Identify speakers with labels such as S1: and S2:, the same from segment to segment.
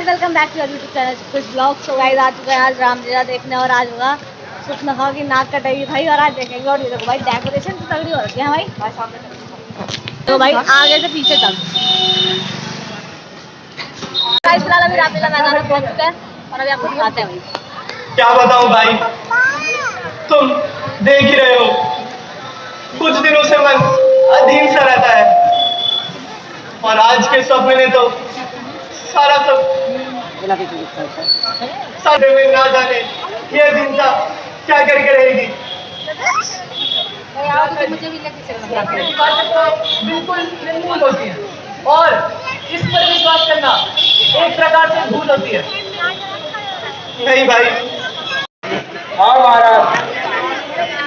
S1: Guys welcome back to your YouTube channel कुछ blog. So guys आ चुका है आज रामलीला देखने और आज होगा सुखनखा की नाक कटेगी भाई और आज देखेंगे। और ये देखो भाई डेकोरेशन तो तगड़ी हो रखी है भाई तो भाई आगे से पीछे तक। गाइस फिलहाल अभी रामलीला मैदान में पहुंच चुका है और अभी आपको दिखाते हैं भाई।
S2: क्या बताऊं भाई, तुम देख ही रहे हो कुछ दिनों से मन अधीर सा रहता है और आज के सपने तो सारा सब सारे में ना जाने ये दिन था क्या करके रहेगी। बिल्कुल निर्मूल होती है और इस पर विश्वास करना एक प्रकार से भूल होती है। नहीं भाई। हाँ महाराज,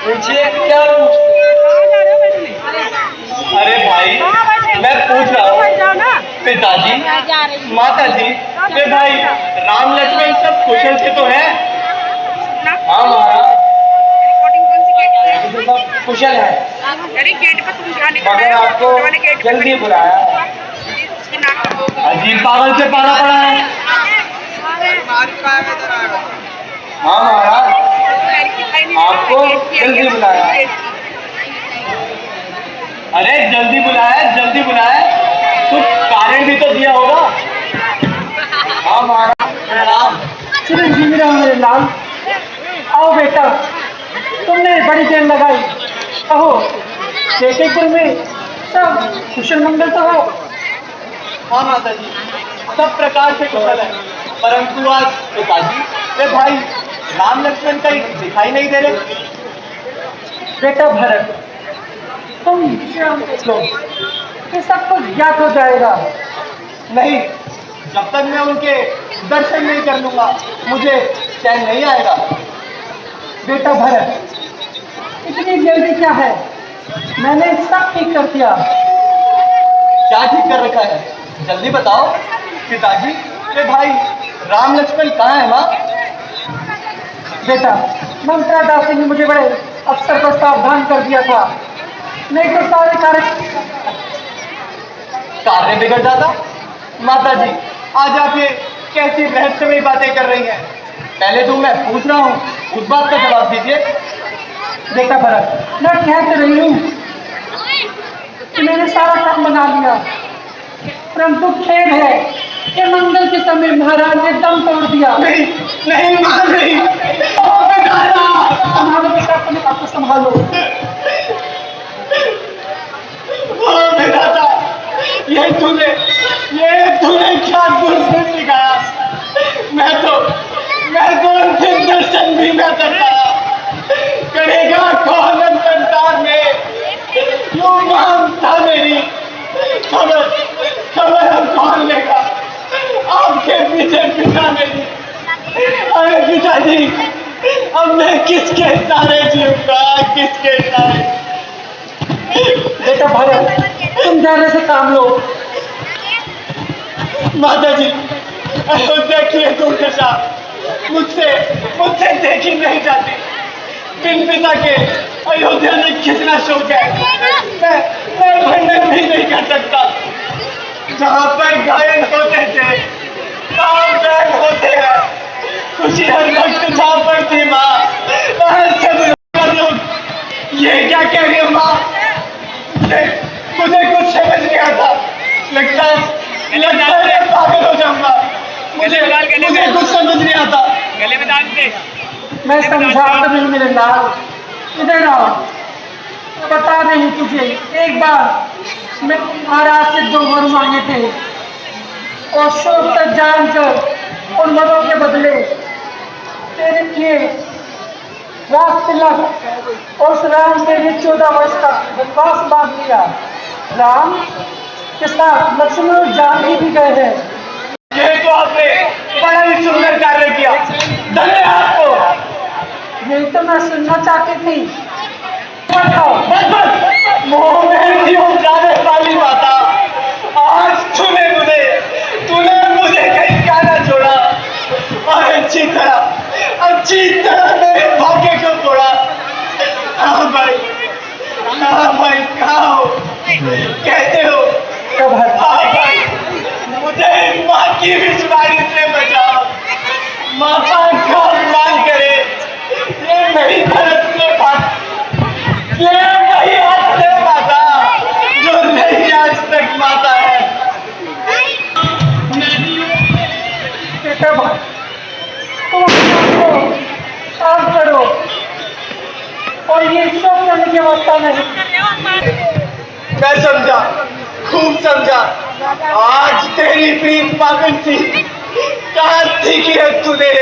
S2: पूछिए क्या अरे भाई मैं पूछ रहा हूँ पिताजी माता जी वे भाई राम लक्ष्मण सब कुशल से तो है? हाँ महाराज तो सब कुशल है मगर आपको जल्दी बुलाया। अजीब पागल से पाला पड़ा है। हाँ महाराज आपको जल्दी बुलाया। अरे जल्दी बुलाया कुछ कारण भी तो दिया होगा। हाँ महाराज प्रणाम।
S3: चिरंजीवी रहो मेरे लाल। आओ बेटा, तुमने बड़ी देर लगाई, कहो शेखपुर में सब कुशल मंगल तो हो?
S2: हाँ माता जी सब प्रकार से कुशल है परंतु आज पिताजी वे भाई राम लक्ष्मण कहीं दिखाई नहीं दे रहे।
S3: बेटा भरत, तुम लो कि सब कुछ ज्ञात हो जाएगा।
S2: नहीं, जब तक मैं उनके दर्शन नहीं कर लूंगा मुझे चैन नहीं आएगा।
S3: बेटा भरत, इतनी जल्दी क्या है? मैंने सब ठीक कर दिया।
S2: क्या ठीक कर रखा है जल्दी बताओ पिताजी। वे भाई राम लक्ष्मण कहाँ है माँ?
S3: बेटा ममता दासी ने मुझे बड़े अफसर को सावधान कर दिया था, नहीं तो सारे
S2: कार्य बिगड़ जाता। माता जी आज आप ये कैसी रहस्यमयी बातें कर रही हैं? पहले तो मैं पूछ रहा हूँ उस बात का जवाब दीजिए।
S3: बेटा भरत, मैं कह तो रही हूँ कि मैंने सारा काम बना लिया, परंतु खेद है कि मंगल के समय महाराज ने दम तोड़ दिया।
S2: नहीं नहीं मां नहीं।
S3: संभालो बेटा, अपने आप को संभालो।
S2: ये तूने क्या गुरसिर सिखाया? मैं तो उनके दर्शन भी न करता। करेगा कौन संसार में यूं मांगता मेरी खबर हम कौन लेगा आपके पीछे पिता मेरी। अरे पिताजी अब मैं किसके सहारे जीऊंगा किसके सहारे?
S3: बेटा भरत, तुम धैर्य से काम लो।
S2: माता जी अयोध्या की दुर्दशा मुझसे देखी नहीं जाती। बिन पिता के अयोध्या में कितना शोक है मैं वर्णन भी नहीं कर सकता। जहाँ पर गायन होते थे वहाँ बैल होते हैं। खुशी हर वक्त जहाँ पर थी माँ वहाँ सब लोग। ये क्या कह रही है माँ? मुझे कुछ समझ नहीं आता। लगता है पागल हो जाऊंगा। मुझे कुछ समझ नहीं आता। गले में डाल दे।
S3: मैं समझा तो नहीं मेरे लाल, इधर आओ। पता नहीं तुझे, एक बार मैं महाराज से 2 वर मांगे थे और शोक तक जानकर उन वरों के बदले तेरे लिए राज तिलक और उस राम के लिए 14 वर्ष का वनवास मांग लिया। राम के साथ लक्ष्मण और जानकी भी गए हैं।
S2: ये तो आपने बड़ा ही सुंदर कार्य किया, धन्यवाद आपको।
S3: यही तो मैं सुनना चाहती थी।
S2: मोह में क्यों जाने वाली माता, आज तूने मुझे कहीं क्या ना छोड़ा और अच्छी तरह मेरे भाग्य को तोड़ा। हाँ भाई कहाँ हो? कैसे हो?
S3: कब है?
S2: हाँ भाई मुझे माँ की बिछवाड़ी से बचाओ। माता का अपमान करे, ये मेरी तरफ से बात, ये मेरी आज से माता जो नहीं आज तक माता है।
S3: बेटा भाई, तुम अपने आप को शांत करो और ये सब करने की अवस्था नहीं।
S2: मैं समझा, खूब समझा। आज तेरी प्रीत पागल सी कहाँ सीखी है तूने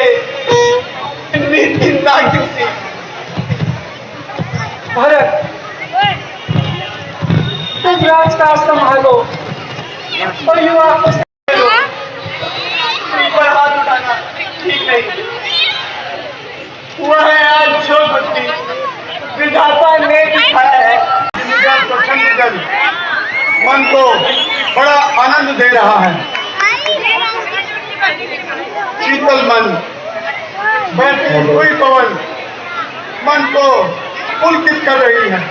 S2: नीति नागिन सी।
S3: भरत, तुम राजकाज संभालो और युवा को संभालो।
S2: पर हाथ उठाना ठीक नहीं। वह है आज जो बुद्धि विधाता ने दिखाया है। प्रचंड जल मन को बड़ा आनंद दे रहा है। शीतल मन, बहती हुई पवन मन को पुलकित कर रही है।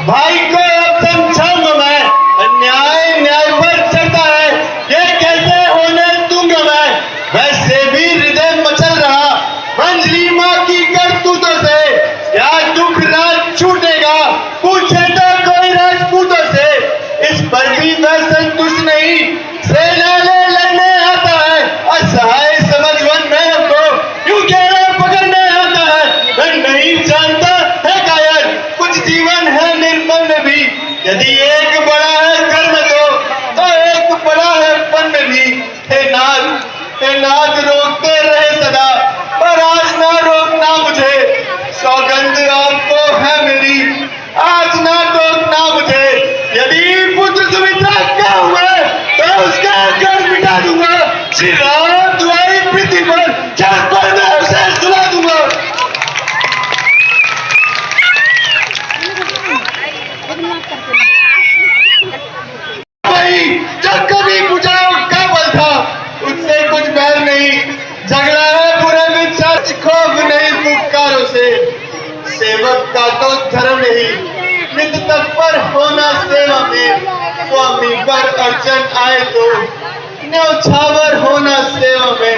S2: भाई को अब समझाऊंगा मैं, अन्याय न्याय पर चलता है, ये कैसे होने दूंगा मैं। वैसे भी हृदय मचल रहा अंजलि माँ की करतूतों से, क्या दुख राज छूटेगा पूछे तो कोई राजपूतों से। इस पर भी वह संतुष्ट नहीं, सेना ले लड़ने आता है, असहाय समझ वन में हमको यूं कहना पकड़ने आता है। वह नहीं जानता है कायर कुछ जीवन है निर्मल में भी। यदि एक बड़ा है कर्म तो एक बड़ा है पन में भी। हे नाथ रोकते रहे सदा, पर आज ना रोकना मुझे। सौगंध आपको है मेरी, आज ना रोकना मुझे। यदि पुत्र सुमित्रा का हुआ तो उसका घर मिटा दूंगा। श्री राम दुआई पृथ्वी पर छत पर मैं उसे सुला दूंगा। भाई जब कभी बुझाओ का बल था, उससे कुछ बैर नहीं। झगड़ा है बुरे विचार, खौफ नहीं पुकारों से। सेवक का तो धर्म नहीं, नित तत्पर होना सेवा में। स्वामी पर अर्चन आए तो न्यौछावर होना सेवा में।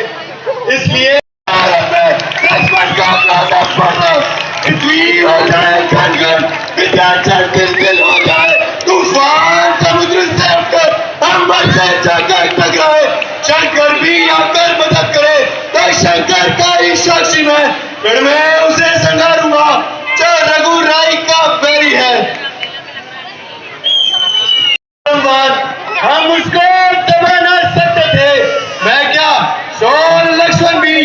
S2: इसलिए पृथ्वी हो जाए घन घन, विद्याचर दिल हो जाए तूफान समुद्र से उठकर अंबर से जाकर टकराए। शंकर भी आकर मदद करे तो शंकर का ही साक्षी में फिर मैं उसे संगारूंगा जो रघु राई का बैरी है। हम उसको दबा ना सकते थे, मैं क्या सोन लक्ष्मण भी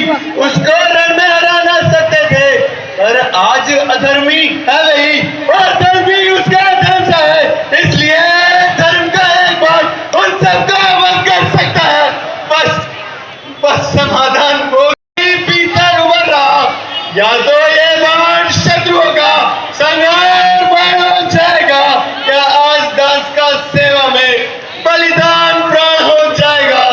S2: उसको रण में हरा ना सकते थे। पर आज अधर्मी है वही और धर्मी उसका धर्म है। इसलिए धर्म का एक बात उन सबका वध कर सकता है। बस समाधान को भीतर उभर रहा, या तो ये बाण शत्रुओं का संहार बाण हो जाएगा, या आज दास का सेवा में बलिदान प्राण हो जाएगा।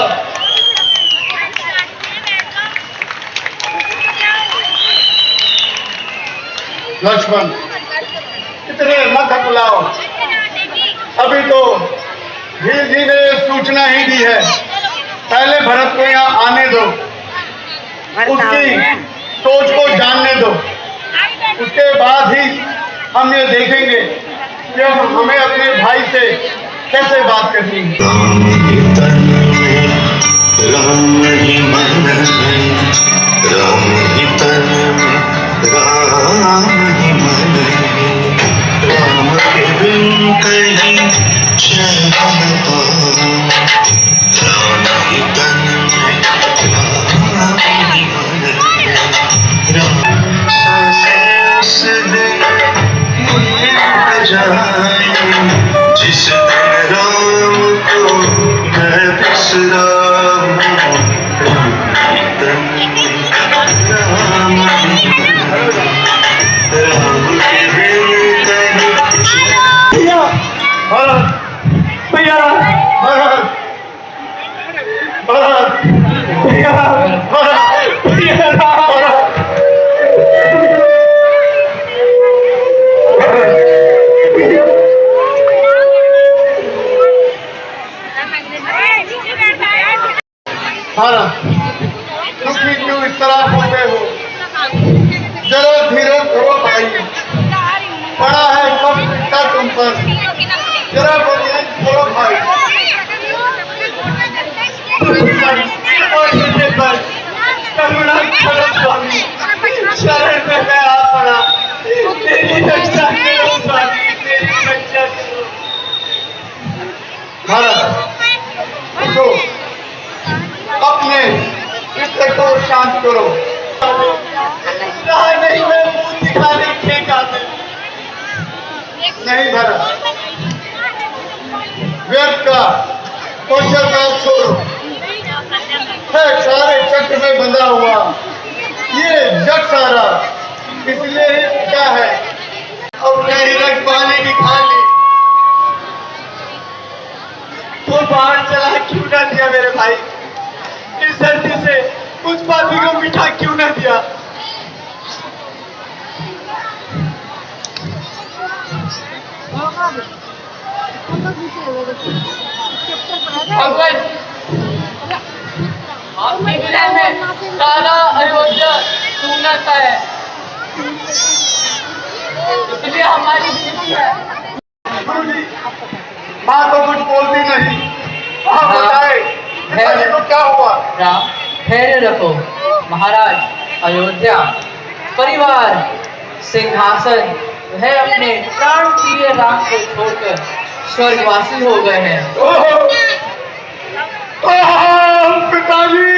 S2: लक्ष्मण, इतने मत बुलाओ, अभी तो धीरे धीरे सूचना ही दी है। पहले भरत को यहाँ आने दो, उसकी सोच को जानने दो, उसके बाद ही हम ये देखेंगे कि हम हमें अपने भाई से कैसे बात करनी है।
S4: राम ही तन में, राम ही मन में, राम ही तन में, राम ही मन में। राम के बिन कहीं शरण पाऊं, राम ही तन में, राम ही मन में। राम उस दिन मिल जाए जिस दिन राम को मैं बिसराऊं। राम ही तन में, राम ही मन में।
S2: भैया दुखी क्यों इस तरह होते हो? जरा धीरे करो भाई, पड़ा है सब चिंता तुम पर। जरा बोलिए करो भाई। और नीचे पर करुणा करो स्वामी, शरण में मैं आ पड़ा। तेरी रक्षा करो स्वामी, तेरी रक्षा करो। भारत उठो, अपने चित्त को शांत करो। नहीं मैं मुंह दिखाने के काबिल नहीं भरा। व्यर्थ का कौशल का छोड़ो, है सारे चक्र में बंधा हुआ ये जग सारा, इसलिए क्या है और नहीं रख पाने की खाली। तो बाहर चला क्यों ना दिया मेरे भाई? इस धरती से उस पापी को मिठा क्यों ना दिया?
S3: आपके विषय में सारा अयोध्या सुनना है, इसलिए हमारी
S2: गुरु जी, माँ तो कुछ बोलती नहीं। आप बताए पिताजी को क्या हुआ?
S3: राम ठहरे रखो महाराज। अयोध्या परिवार सिंहासन वह अपने प्राण प्रिय राम को छोड़कर स्वर्गवासी हो गए हैं।
S2: पिताजी,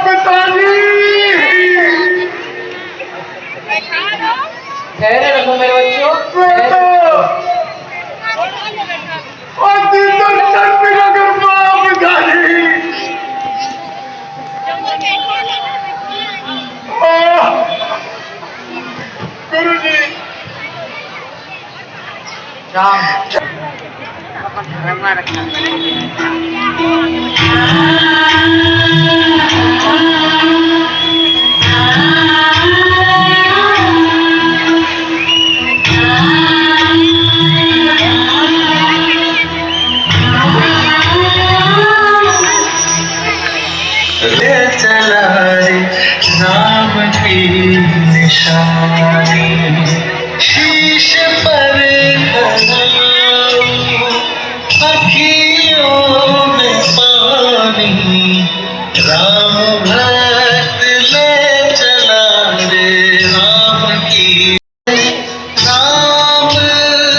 S2: पिताजी,
S3: ठहरे रखो मेरे बच्चों।
S2: गुरु जी
S3: राम
S4: ले चला रे राम की निशानी, शीश पर अखियों में पानी, राम भक्त ले चला रे राम की। राम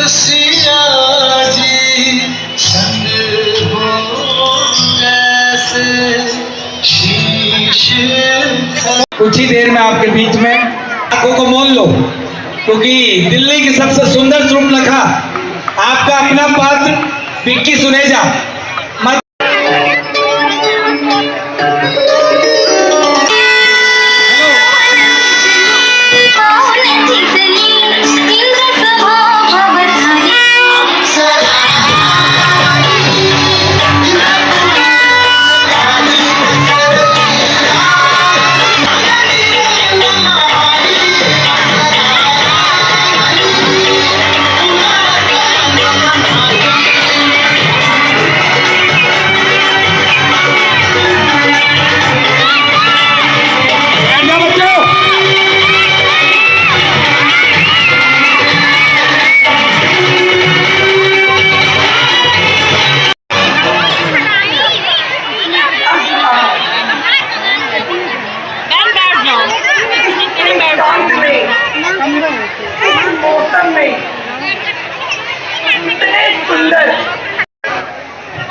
S4: सिया जी संग हो जैसे शीश।
S5: कुछ ही देर में आपके बीच में आंखों को मोल लो, क्योंकि दिल्ली की सबसे सुंदर सूर्पनखा आपका अपना पात्र विक्की सुनेजा।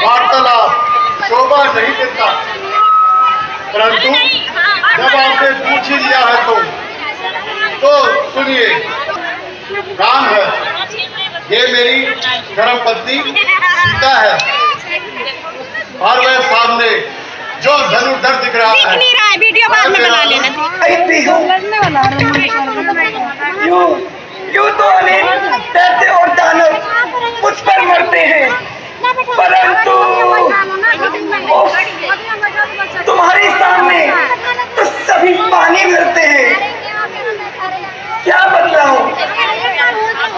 S2: वार्तालाप शोभा नहीं देता, परंतु जब आपने पूछ ही लिया है तो सुनिए। राम है, ये मेरी धर्मपत्नी सीता है, और वह सामने जो धनुर्धर दिख रहा है,
S1: वीडियो बाद में बना लेना।
S2: दैत्य और दानव मुझ पर मरते हैं, परंतु उफ, तुम्हारे सामने तो सभी पानी भरते हैं। क्या बतलाऊं,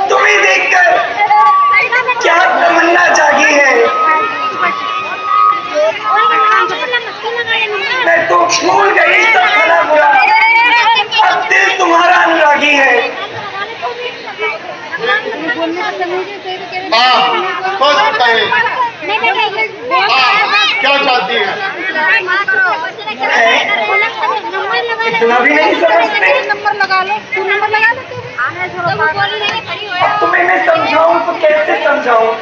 S2: तुम्हें देखकर क्या तमन्ना जागी है। मैं तो भूल गई सब भला बुरा, अब दिल तुम्हारा अनुरागी है।
S6: कौन सकता है? क्या चाहती है?
S2: इतना भी नहीं समझते। अब तुम्हें मैं समझाऊं तो कैसे समझाऊं?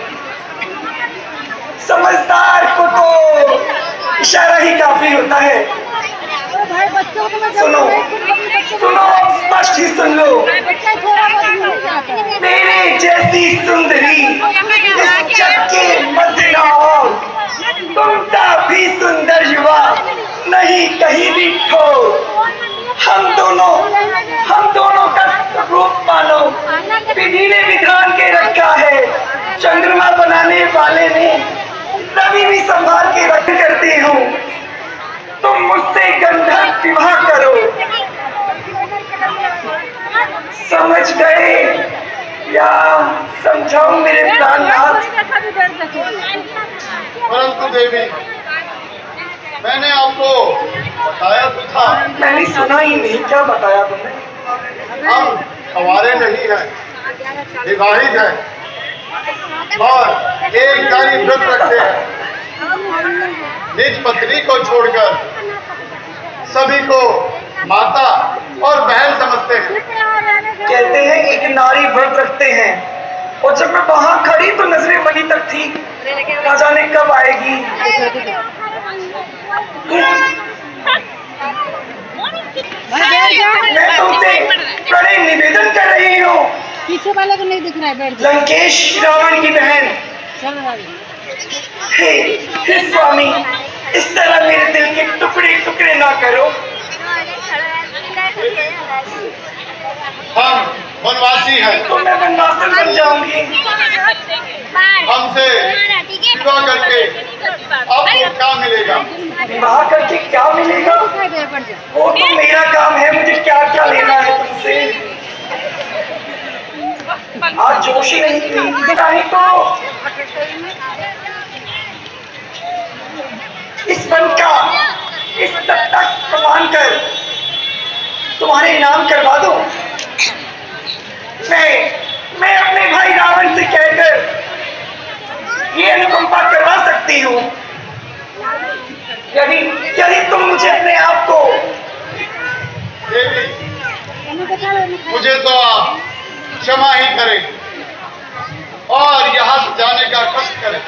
S2: समझदार को तो इशारा ही काफी होता है। सुनो सुनो, स्पष्ट ही सुन लो। मेरे जैसी सुंदरी इस जग के मध्य ना हो, तुमसा भी सुंदर युवा नहीं कहीं भी ठो। हम दोनों का रूप मानो विधि ने विधान के रखा है। चंद्रमा बनाने वाले ने रवि भी संभाल के रख करती हूँ। तुम मुझसे गंधर्व विवाह करो। समझ गए या समझाऊं मेरे प्राणनाथ?
S6: परंतु देवी, मैंने आपको बताया तो था।
S2: मैंने सुना ही नहीं। क्या बताया तुमने?
S6: हम हमारे नहीं हैं, विवाहित हैं और एक जारी व्रत रखते हैं। निज पत्नी को छोड़कर सभी को माता और बहन समझते हैं।
S2: कहते हैं एक नारी व्रत रखते हैं, और जब मैं वहां खड़ी तो नजरें बनी तक थी, न जाने कब आएगी। मैं तुमसे प्रणय निवेदन कर रही हूँ।
S7: पीछे वाले को नहीं दिख रहा है, बैठ
S2: लंकेश रावण की बहन। हे स्वामी, इस तरह मेरे दिल के टुकड़े टुकड़े ना करो।
S6: हम वनवासी हैं,
S2: तो मैं वनवासी बन जाऊंगी।
S6: हमसे विवाह करके आपको क्या मिलेगा?
S2: विवाह करके क्या मिलेगा? वो तो मेरा काम है, मुझे क्या क्या लेना है तुमसे। आज जोश ही नहीं तो इस वन का इस तक प्रमाण कर तुम्हारे नाम करवा दो। मैं अपने भाई रावण से कहकर ये अनुकंपा करवा सकती हूँ। यदि तुम मुझे अपने आप को
S6: देवी, मुझे तो आप क्षमा ही करें और यहाँ से जाने का कष्ट करें।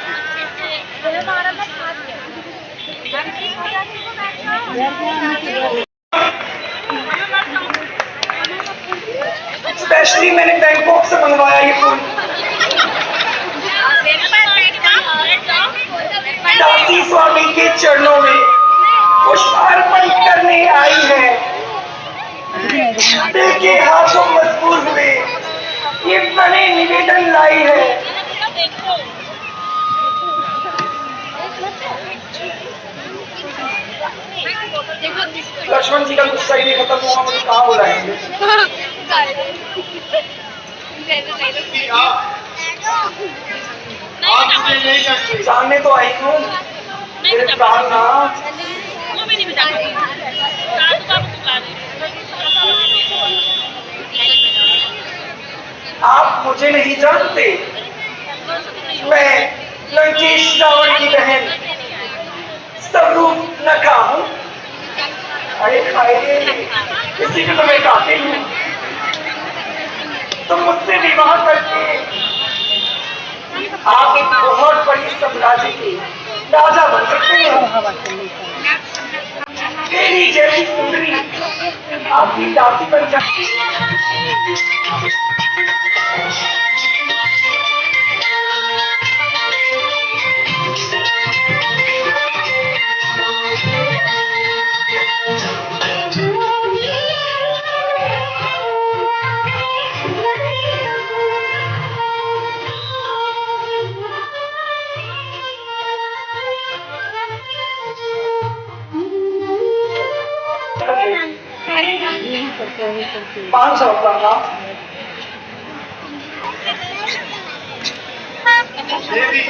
S2: स्पेशली मैंने बैंकॉक से मंगवाया ये फूल। दासी स्वामी के चरणों में पुष्प अर्पण करने आई है। दिल के हाथों मजबूर हुए ये प्रणय निवेदन लाई है। लक्ष्मण जी का गुस्सा ही नहीं खत्म हुआ, मुझे कहाँ बुलाएंगे?
S6: आप मुझे नहीं जानते।
S2: जानने तो आई हूँ मेरे प्राणनाथ। आप मुझे नहीं जानते। मैं लंकेश रावण की बहन स्वरूप नखा हूँ। अरे इसी को तो मैं कातिल हूँ। तुम मुझसे विवाह करके आप एक बहुत बड़ी साम्राज्य के राजा बन सकते हो। तेरी जैसी सुंदरी आपकी दासी बन सकती 500 का
S6: देवी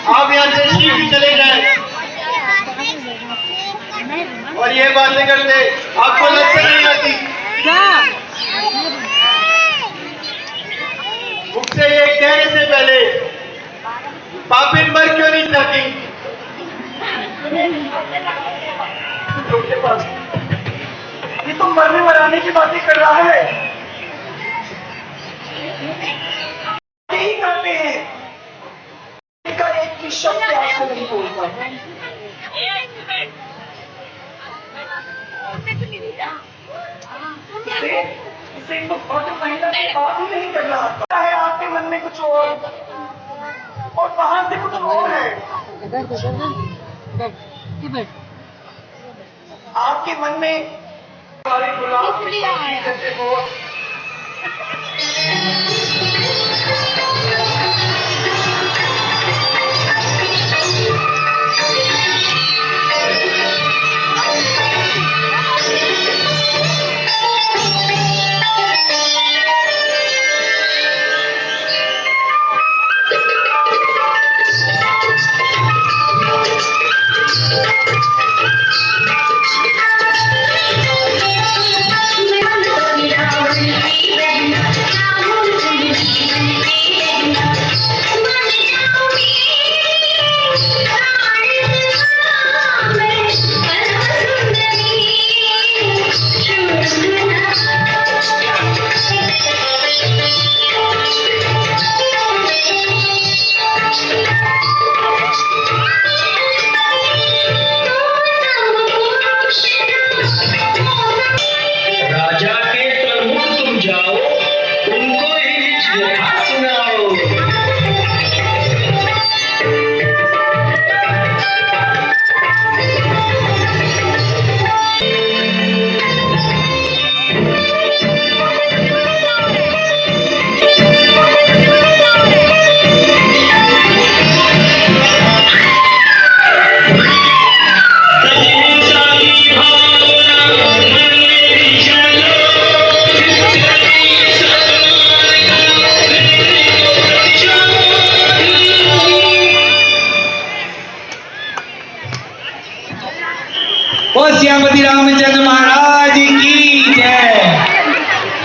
S6: आप यहाँ से शीघ्र चले जाए और ये बातें करते आपको लज्जा नहीं आती। मुझसे ये कहने से पहले पापिन मर क्यों नहीं जाती?
S2: के पास ये तो मरने मराने की बातें कर रहा है। यही करते हैं, इनका एक भी शब्द आपसे नहीं बोलता। इसे तो छोटे महिला की बात ही नहीं कर रहा है। आपके मन में कुछ और बाहर से कुछ और है। आपके मन में सारे गुलाब की जैसे वो
S4: राजा के प्रमुख तुम जाओ, उनको ही यथा सुनाओ।
S5: और श्यामती रामचंद्र महाराज की जय।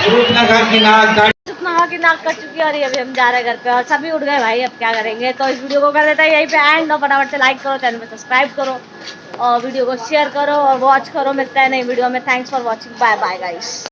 S5: सूर्पनखा की नाक काट
S1: सूर्पनखा की नाक कट चुकी है और अभी हम जा रहे हैं घर पे और सभी उठ गए भाई। अब क्या करेंगे, तो इस वीडियो को कर देते हैं यहीं पे एंड। और फटाफट से लाइक करो, चैनल में सब्सक्राइब करो और वीडियो को शेयर करो और वॉच करो। मिलता है नई वीडियो में। Thanks for watching, bye bye guys.